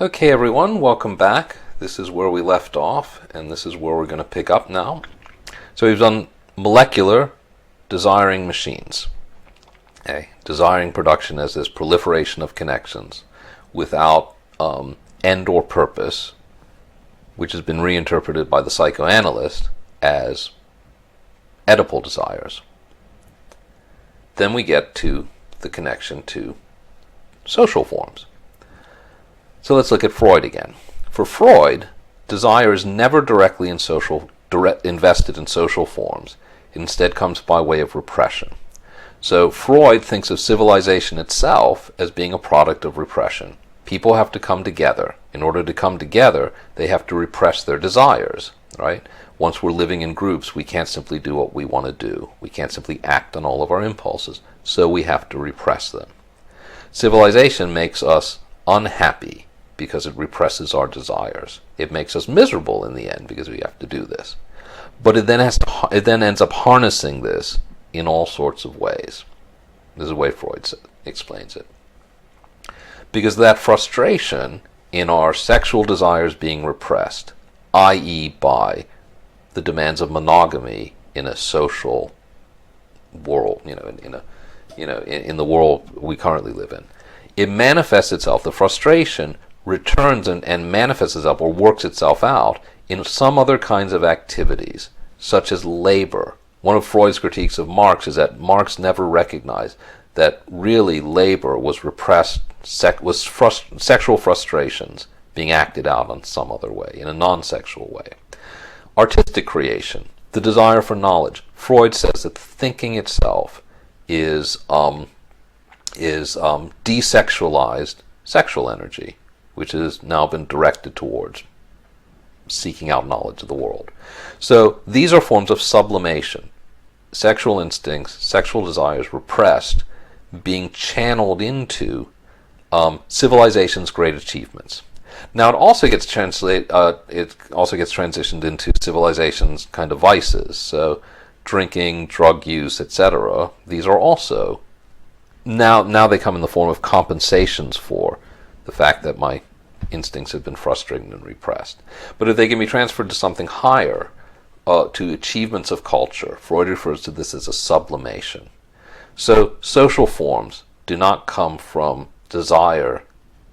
Okay, everyone, welcome back. This is where we left off, and this is where we're going to pick up now. So we've done molecular desiring machines. Okay, desiring production as this proliferation of connections without end or purpose, which has been reinterpreted by the psychoanalyst as Oedipal desires. Then we get to the connection to social forms. So let's look at Freud again. For Freud, desire is never directly invested in social forms. It instead comes by way of repression. So Freud thinks of civilization itself as being a product of repression. People have to come together. In order to come together, they have to repress their desires, right? Once we're living in groups, we can't simply do what we want to do. We can't simply act on all of our impulses. So we have to repress them. Civilization makes us unhappy because it represses our desires. It makes us miserable in the end because we have to do this. But it then ends up harnessing this in all sorts of ways. This is the way Freud explains it. Because that frustration in our sexual desires being repressed, i.e. by the demands of monogamy in a social world, in the world we currently live in, it manifests itself, the frustration returns and manifests itself or works itself out in some other kinds of activities, such as labor. One of Freud's critiques of Marx is that Marx never recognized that really labor was repressed, sexual frustrations being acted out in some other way, in a non-sexual way. Artistic creation, the desire for knowledge. Freud says that thinking itself is desexualized sexual energy, which has now been directed towards seeking out knowledge of the world. So these are forms of sublimation. Sexual instincts, sexual desires repressed, being channeled into civilization's great achievements. Now it also gets transitioned into civilization's kind of vices. So drinking, drug use, etc. These are also now they come in the form of compensations for the fact that my instincts have been frustrated and repressed. But if they can be transferred to something higher, to achievements of culture, Freud refers to this as a sublimation. So social forms do not come from desire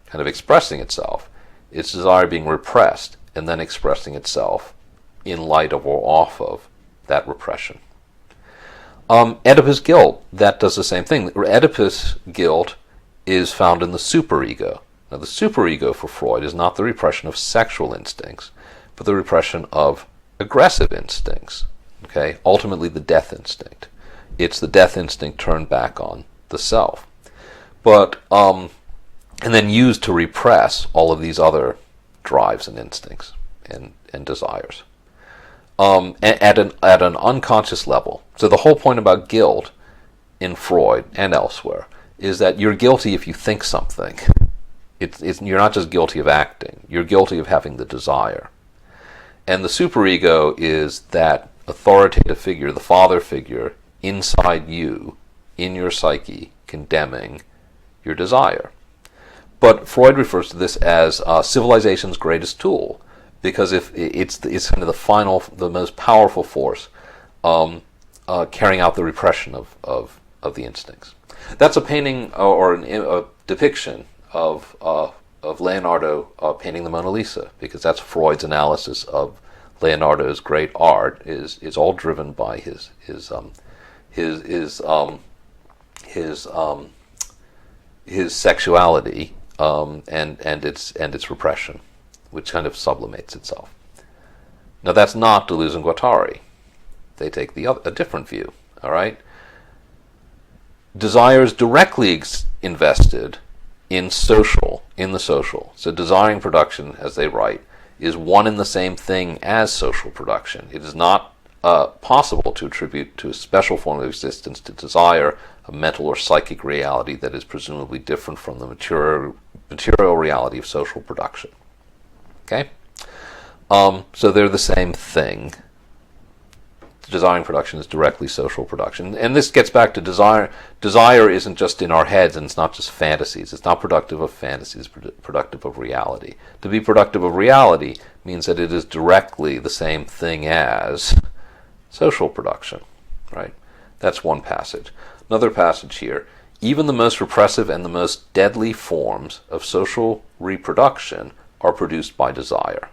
kind of expressing itself. It's desire being repressed and then expressing itself in light of or off of that repression. Oedipus guilt, that does the same thing. Oedipus guilt is found in the superego. Now, the superego for Freud is not the repression of sexual instincts, but the repression of aggressive instincts. Okay, ultimately the death instinct. It's the death instinct turned back on the self, but and then used to repress all of these other drives and instincts and desires at an unconscious level. So the whole point about guilt in Freud and elsewhere is that you're guilty if you think something. You're not just guilty of acting, you're guilty of having the desire. And the superego is that authoritative figure, the father figure, inside you, in your psyche, condemning your desire. But Freud refers to this as civilization's greatest tool, because if it's kind of the most powerful force carrying out the repression of the instincts. That's a painting or a depiction of Leonardo painting the Mona Lisa, because that's Freud's analysis of Leonardo's great art is all driven by his sexuality and its repression, which kind of sublimates itself. Now that's not Deleuze and Guattari. They take a different view. All right, desire is directly invested in the social. So desiring production, as they write, is one and the same thing as social production. It is not possible to attribute to a special form of existence to desire a mental or psychic reality that is presumably different from the material reality of social production. Okay? So they're the same thing. desiring production is directly social production. And this gets back to desire. Desire isn't just in our heads, and it's not just fantasies. It's not productive of fantasies, it's productive of reality. To be productive of reality means that it is directly the same thing as social production, right? That's one passage. Another passage here. Even the most repressive and the most deadly forms of social reproduction are produced by desire.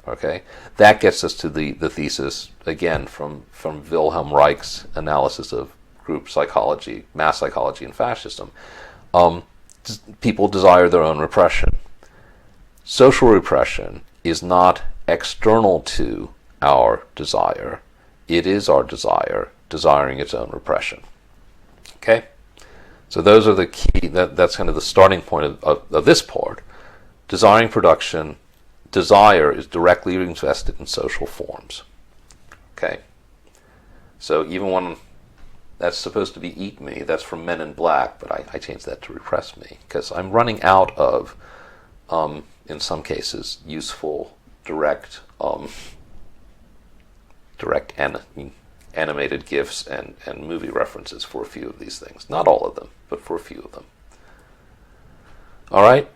Okay, that gets us to the thesis again from Wilhelm Reich's analysis of group psychology, mass psychology, and fascism. People desire their own repression. Social repression is not external to our desire. It is our desire desiring its own repression. Okay, so those are the key. That's kind of the starting point of this part. Desiring production. Desire is directly invested in social forms. Okay? So even when that's supposed to be eat me, that's from Men in Black, but I changed that to repress me, because I'm running out of, in some cases, useful, direct animated GIFs and movie references for a few of these things. Not all of them, but for a few of them. All right?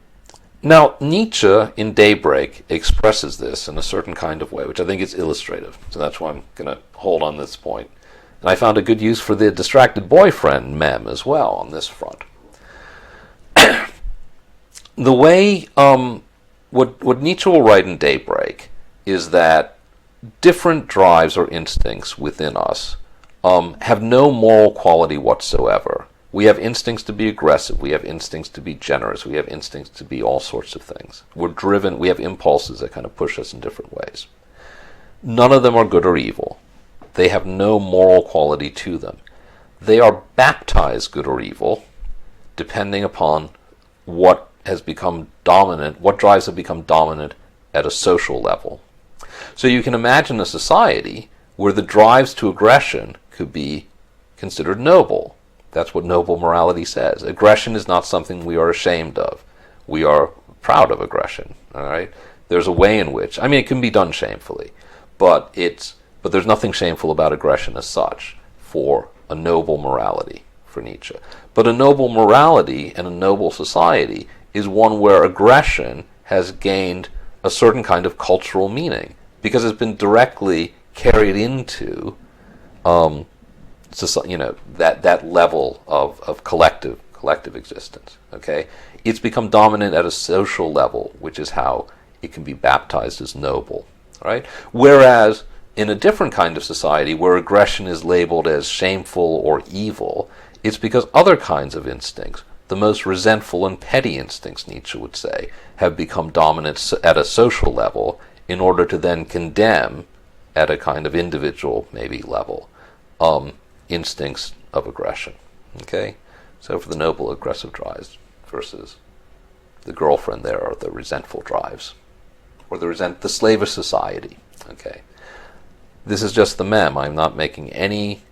Now, Nietzsche in Daybreak expresses this in a certain kind of way, which I think is illustrative. So that's why I'm going to hold on this point. And I found a good use for the distracted boyfriend meme as well on this front. The way, what Nietzsche will write in Daybreak is that different drives or instincts within us have no moral quality whatsoever. We have instincts to be aggressive, we have instincts to be generous, we have instincts to be all sorts of things. We're driven, we have impulses that kind of push us in different ways. None of them are good or evil. They have no moral quality to them. They are baptized good or evil, depending upon what has become dominant, what drives have become dominant at a social level. So you can imagine a society where the drives to aggression could be considered noble. That's what noble morality says. Aggression is not something we are ashamed of. We are proud of aggression. All right. There's a way in which, I mean, it can be done shamefully, but there's nothing shameful about aggression as such for a noble morality for Nietzsche. But a noble morality and a noble society is one where aggression has gained a certain kind of cultural meaning because it's been directly carried into that level of collective existence. Okay, it's become dominant at a social level, which is how it can be baptized as noble. Right? Whereas in a different kind of society where aggression is labeled as shameful or evil, it's because other kinds of instincts, the most resentful and petty instincts, Nietzsche would say, have become dominant at a social level in order to then condemn at a kind of individual, maybe, level, instincts of aggression. Okay? So for the noble aggressive drives versus the girlfriend, there are the resentful drives. Or the slavish society. Okay? This is just the mem. I'm not making any,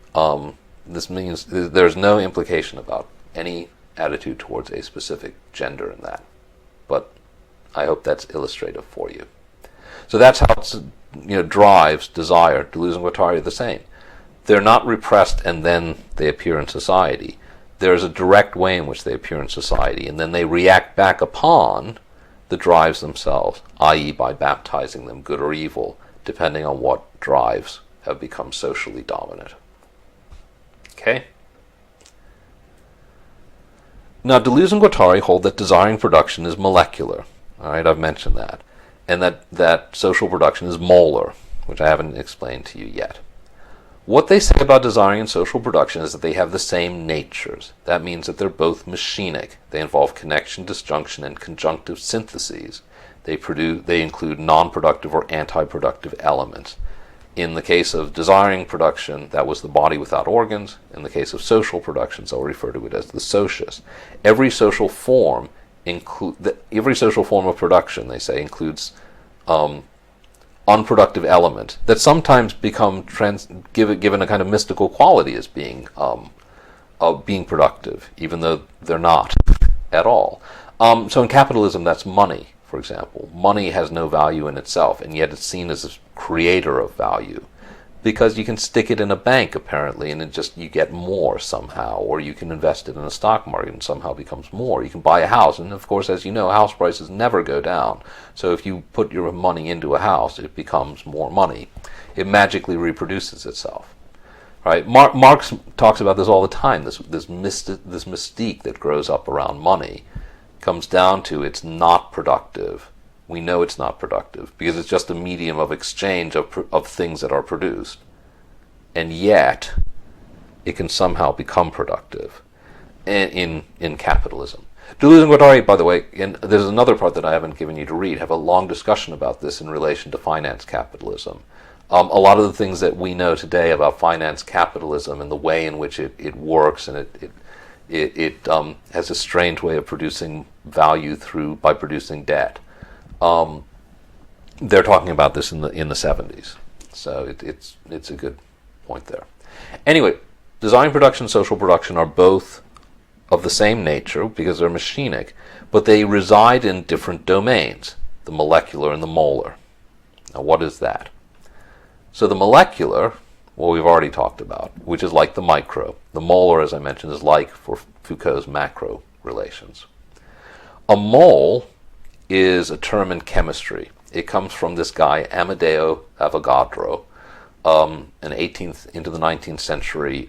this means there's no implication about any attitude towards a specific gender in that. But I hope that's illustrative for you. So that's how it's, drives, desire, Deleuze and Guattari are the same. They're not repressed and then they appear in society. There's a direct way in which they appear in society, and then they react back upon the drives themselves, i.e. by baptizing them good or evil, depending on what drives have become socially dominant. Okay? Now, Deleuze and Guattari hold that desiring production is molecular. All right, I've mentioned that. And that social production is molar, which I haven't explained to you yet. What they say about desiring and social production is that they have the same natures. That means that they're both machinic. They involve connection, disjunction, and conjunctive syntheses. They include non-productive or anti-productive elements. In the case of desiring production, that was the body without organs. In the case of social productions, I'll refer to it as the socius. Every social form of production, they say, includes unproductive element that sometimes become given a kind of mystical quality as being productive, even though they're not at all. So in capitalism, that's money, for example. Money has no value in itself, and yet it's seen as a creator of value because you can stick it in a bank apparently, and you get more somehow, or you can invest it in a stock market and somehow becomes more. You can buy a house, and of course, as you know, house prices never go down. So if you put your money into a house, it becomes more money. It magically reproduces itself. Right? Marx talks about this all the time. This mystique that grows up around money comes down to it's not productive. We know it's not productive because it's just a medium of exchange of things that are produced, and yet it can somehow become productive in capitalism. Deleuze and Guattari, by the way, and there's another part that I haven't given you to read, have a long discussion about this in relation to finance capitalism. A lot of the things that we know today about finance capitalism and the way in which it works, and it has a strange way of producing value by producing debt. They're talking about this in the 70s, so it's a good point there. Anyway, design production, social production are both of the same nature because they're machinic, but they reside in different domains: the molecular and the molar. Now, what is that? So the molecular, well, we've already talked about, which is like the micro. The molar, as I mentioned, is like for Foucault's macro relations. A mole is a term in chemistry. It comes from this guy, Amedeo Avogadro, an 18th into the 19th century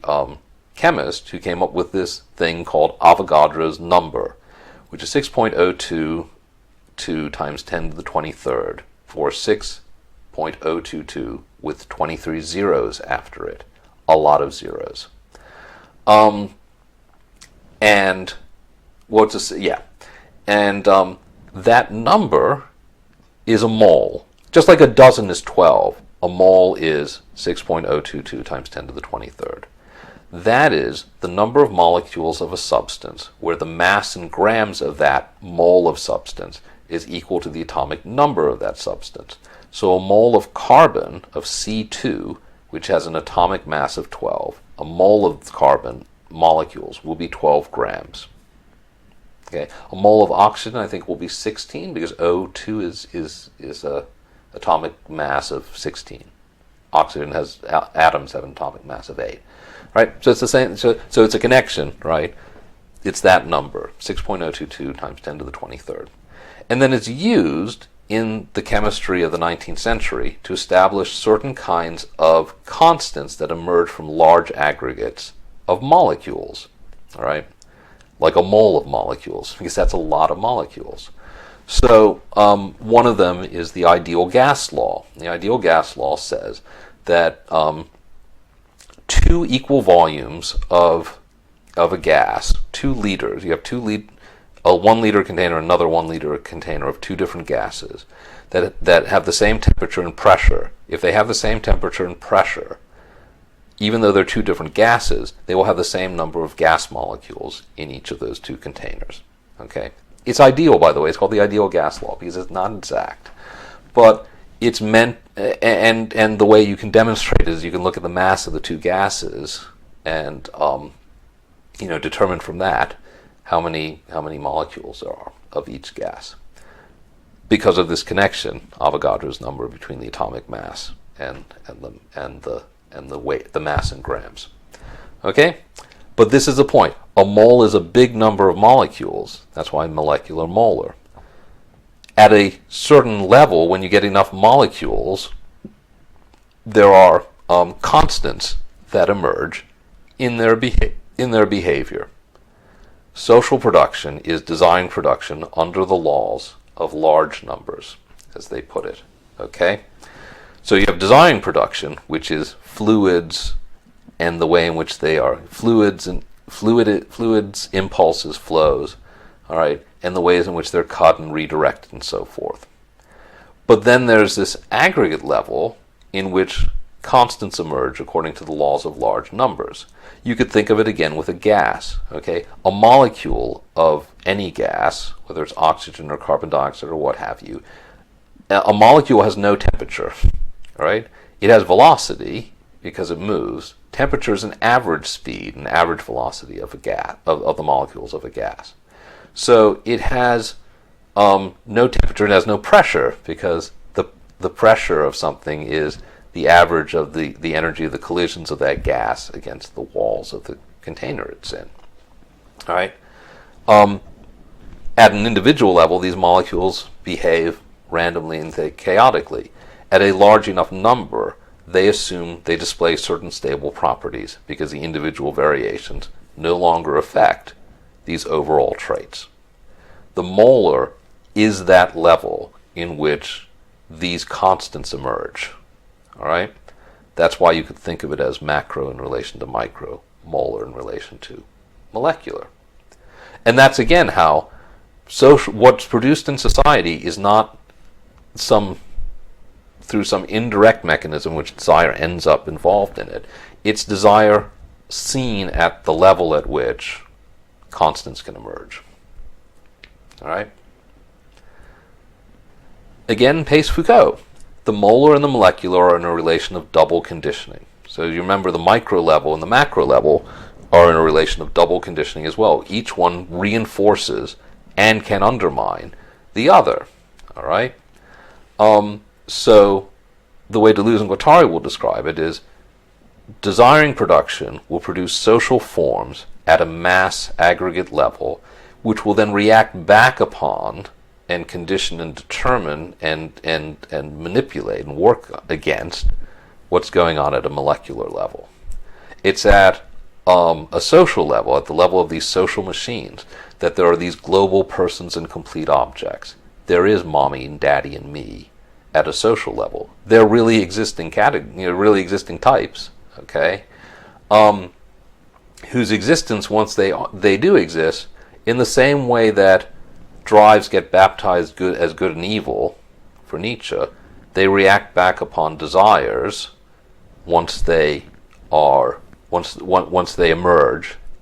chemist who came up with this thing called Avogadro's number, which is 6.022 times 10 to the 23rd, for 6.022 with 23 zeros after it. A lot of zeros. And what's this? Yeah. And that number is a mole. Just like a dozen is 12, a mole is 6.022 times 10 to the 23rd. That is the number of molecules of a substance where the mass in grams of that mole of substance is equal to the atomic number of that substance. So a mole of carbon, of C2, which has an atomic mass of 12, a mole of carbon molecules will be 12 grams. Okay, a mole of oxygen I think will be 16 because O2 is a atomic mass of 16. Oxygen has atoms have an atomic mass of 8. Right? So it's the same. So it's a connection, right? It's that number, 6.022 times 10 to the 23rd. And then it's used in the chemistry of the 19th century to establish certain kinds of constants that emerge from large aggregates of molecules, all right? Like a mole of molecules, because that's a lot of molecules. So one of them is the ideal gas law. The ideal gas law says that two equal volumes of a gas, 2 liters, you have a 1 liter container, another 1 liter container of two different gases that have the same temperature and pressure. If they have the same temperature and pressure, even though they're two different gases, they will have the same number of gas molecules in each of those two containers. Okay? It's ideal, by the way. It's called the ideal gas law because it's not exact. But it's meant, and the way you can demonstrate it is you can look at the mass of the two gases and determine from that how many molecules there are of each gas, because of this connection, Avogadro's number, between the atomic mass and the weight, the mass in grams. Okay, but this is the point. A mole is a big number of molecules. That's why molecular molar. At a certain level, when you get enough molecules, there are constants that emerge in their behavior. Social production is design production under the laws of large numbers, as they put it. Okay? So you have design production, which is fluids and the way in which they are fluids, impulses, flows, all right, and the ways in which they're cut and redirected and so forth. But then there's this aggregate level in which constants emerge according to the laws of large numbers. You could think of it again with a gas. Okay, a molecule of any gas, whether it's oxygen or carbon dioxide or what have you, a molecule has no temperature. All right, it has velocity because it moves. Temperature is an average speed, an average velocity of a gas, of the molecules of a gas. So it has no temperature, it has no pressure, because the pressure of something is the average of the energy of the collisions of that gas against the walls of the container it's in. All right. At an individual level, these molecules behave randomly and chaotically. At a large enough number, they assume they display certain stable properties because the individual variations no longer affect these overall traits. The molar is that level in which these constants emerge. All right? That's why you could think of it as macro in relation to micro, molar in relation to molecular. And that's again how what's produced in society is not through some indirect mechanism which desire ends up involved in it. It's desire seen at the level at which constants can emerge. All right? Again, Pace Foucault. The molar and the molecular are in a relation of double conditioning. So you remember the micro level and the macro level are in a relation of double conditioning as well. Each one reinforces and can undermine the other. All right? So the way Deleuze and Guattari will describe it is desiring production will produce social forms at a mass aggregate level, which will then react back upon and condition and determine and manipulate and work against what's going on at a molecular level. It's at a social level, at the level of these social machines, that there are these global persons and complete objects. There is mommy and daddy and me at a social level. They're really existing really existing types, okay, whose existence, once they do exist, in the same way that drives get baptized as good and evil for Nietzsche, they react back upon desires once they emerge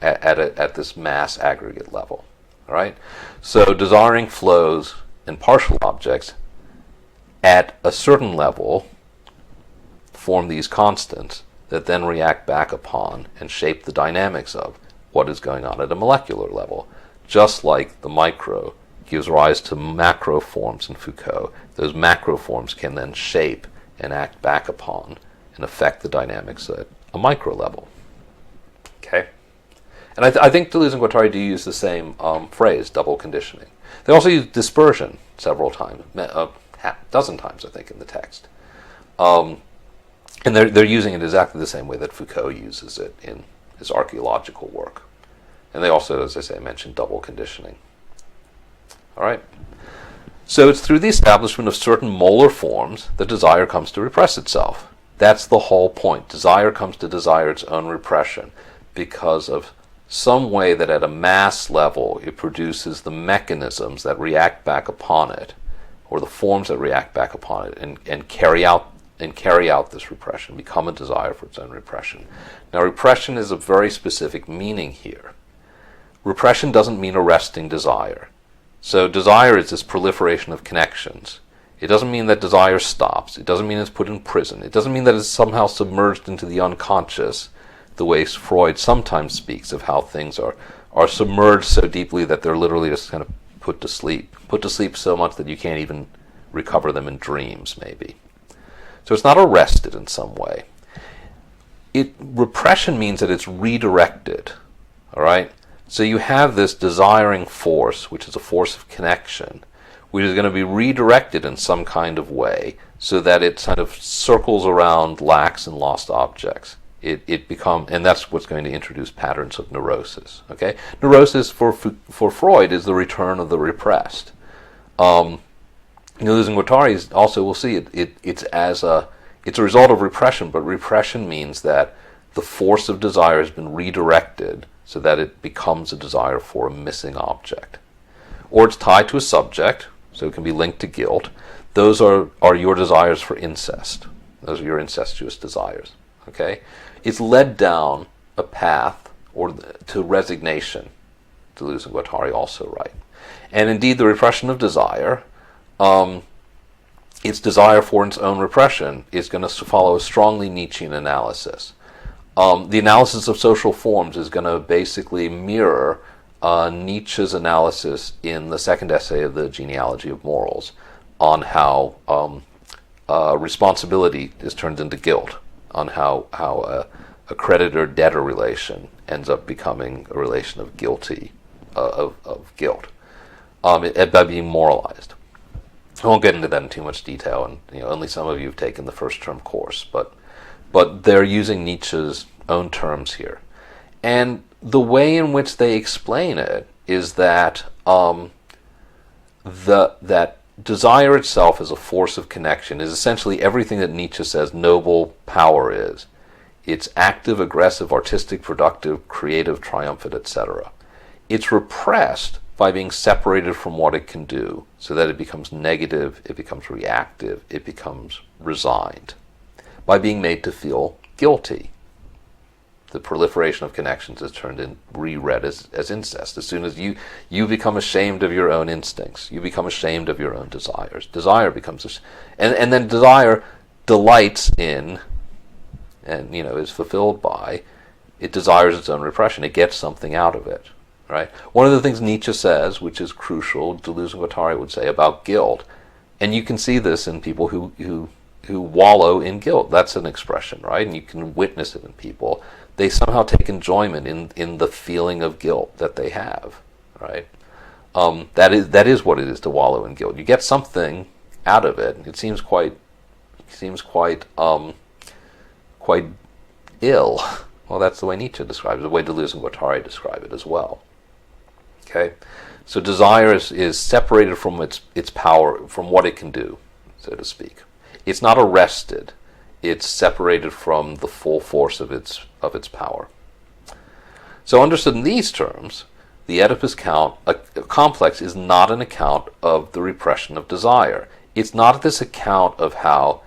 at this mass aggregate level. All right? So desiring flows in partial objects at a certain level form these constants that then react back upon and shape the dynamics of what is going on at a molecular level. Just like the micro gives rise to macro forms in Foucault, those macro forms can then shape and act back upon and affect the dynamics at a micro level. Okay? And I think Deleuze and Guattari do use the same phrase, double conditioning. They also use dispersion several times, a dozen times, I think, in the text. And they're using it exactly the same way that Foucault uses it in his archaeological work. And they also, as I say, mention double conditioning. All right? So it's through the establishment of certain molar forms that desire comes to repress itself. That's the whole point. Desire comes to desire its own repression because of some way that at a mass level it produces the mechanisms that react back upon it, or the forms that react back upon it, and carry out this repression, become a desire for its own repression. Now, repression is a very specific meaning here. Repression doesn't mean arresting desire. So desire is this proliferation of connections. It doesn't mean that desire stops. It doesn't mean it's put in prison. It doesn't mean that it's somehow submerged into the unconscious, the way Freud sometimes speaks of how things are submerged so deeply that they're literally just kind of put to sleep. Put to sleep so much that you can't even recover them in dreams, maybe. So it's not arrested in some way. Repression means that it's redirected. All right? So you have this desiring force, which is a force of connection, which is going to be redirected in some kind of way so that it kind of circles around lacks and lost objects. And that's what's going to introduce patterns of neurosis. Okay, neurosis for Freud is the return of the repressed. Deleuze and Guattari also will see it's a result of repression, but repression means that the force of desire has been redirected so that it becomes a desire for a missing object, or it's tied to a subject, so it can be linked to guilt. Those are your desires for incest. Those are your incestuous desires. Okay. It's led down a path to resignation, Deleuze and Guattari also write. And indeed, the repression of desire, its desire for its own repression, is going to follow a strongly Nietzschean analysis. The analysis of social forms is going to basically mirror Nietzsche's analysis in the second essay of the Genealogy of Morals on how responsibility is turned into guilt, on how a creditor-debtor relation ends up becoming a relation of guilty, of guilt, by being moralized. I won't get into that in too much detail, and only some of you have taken the first term course, but they're using Nietzsche's own terms here, and the way in which they explain it is that that desire itself as a force of connection is essentially everything that Nietzsche says noble power is. It's active, aggressive, artistic, productive, creative, triumphant, etc. It's repressed by being separated from what it can do, so that it becomes negative, it becomes reactive, it becomes resigned, by being made to feel guilty. The proliferation of connections is reread as incest. As soon as you become ashamed of your own instincts, you become ashamed of your own desires. Desire becomes, and then desire delights in, and is fulfilled by, it desires its own repression. It gets something out of it, right? One of the things Nietzsche says, which is crucial, Deleuze and Guattari would say about guilt, and you can see this in people who wallow in guilt. That's an expression, right? And you can witness it in people. They somehow take enjoyment in the feeling of guilt that they have, right? That is what it is to wallow in guilt. You get something out of it. It seems quite ill. Well, that's the way Nietzsche describes it, the way Deleuze and Guattari describe it as well. Okay, so desire is separated from its power, from what it can do, so to speak. It's not arrested. It's separated from the full force of its power. So understood in these terms, the Oedipus complex is not an account of the repression of desire. It's not this account of how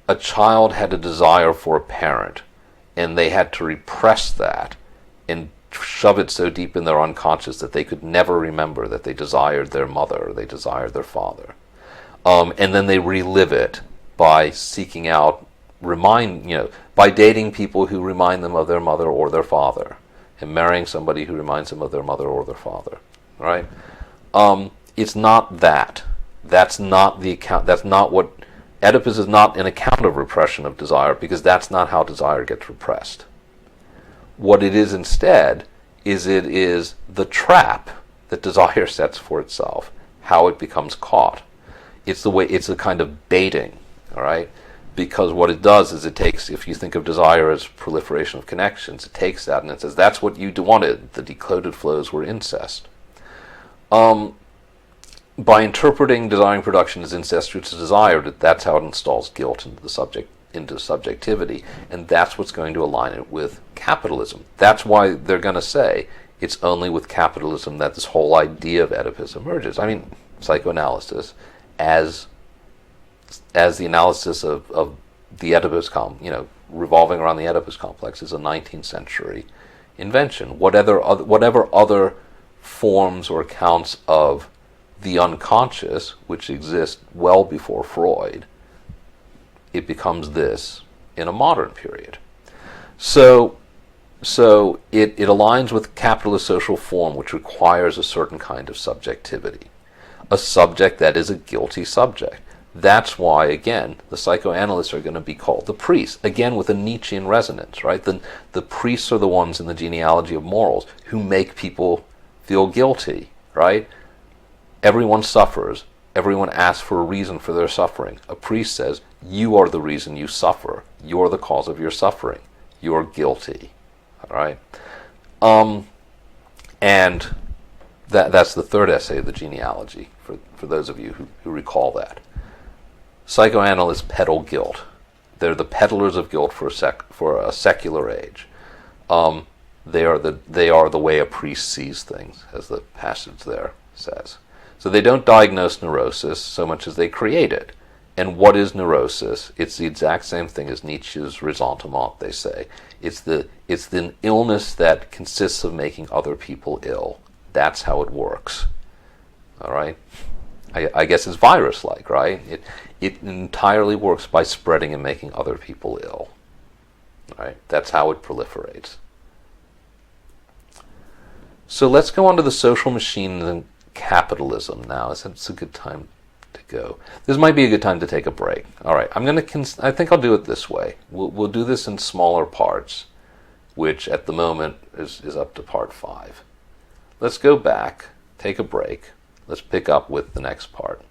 a child had a desire for a parent, and they had to repress that and shove it so deep in their unconscious that they could never remember that they desired their mother or they desired their father. And then they relive it by seeking out, by dating people who remind them of their mother or their father, and marrying somebody who reminds them of their mother or their father, right? It's not that. That's not the account. That's not what Oedipus is. Not an account of repression of desire, because that's not how desire gets repressed. What it is instead is it is the trap that desire sets for itself, how it becomes caught. It's a kind of baiting, all right? Because what it does is it takes, if you think of desire as proliferation of connections, it takes that and it says, that's what you wanted. The decoded flows were incest. By interpreting desiring production as incestuous desire, that's how it installs guilt into subjectivity, and that's what's going to align it with capitalism. That's why they're going to say it's only with capitalism that this whole idea of Oedipus emerges. I mean, psychoanalysis as the analysis of the Oedipus revolving around the Oedipus complex is a 19th century invention. Whatever other forms or accounts of the unconscious, which exist well before Freud, it becomes this in a modern period. So it aligns with capitalist social form, which requires a certain kind of subjectivity, a subject that is a guilty subject. That's why, again, the psychoanalysts are going to be called the priests, again with a Nietzschean resonance, right? The priests are the ones in the genealogy of morals who make people feel guilty, right? Everyone suffers. Everyone asks for a reason for their suffering. A priest says, you are the reason you suffer. You're the cause of your suffering. You're guilty, all right? And that's the third essay of the genealogy, for those of you who recall that. Psychoanalysts peddle guilt. They're the peddlers of guilt for a secular age. They are the way a priest sees things, as the passage there says. So they don't diagnose neurosis so much as they create it. And what is neurosis? It's the exact same thing as Nietzsche's ressentiment, they say. It's an illness that consists of making other people ill. That's how it works. All right? I guess it's virus-like, right? It entirely works by spreading and making other people ill. Right? That's how it proliferates. So let's go on to the social machine and capitalism now. It's a good time to go. This might be a good time to take a break. All right, I think I'll do it this way. We'll do this in smaller parts, which at the moment is up to part 5. Let's go back, take a break. Let's pick up with the next part.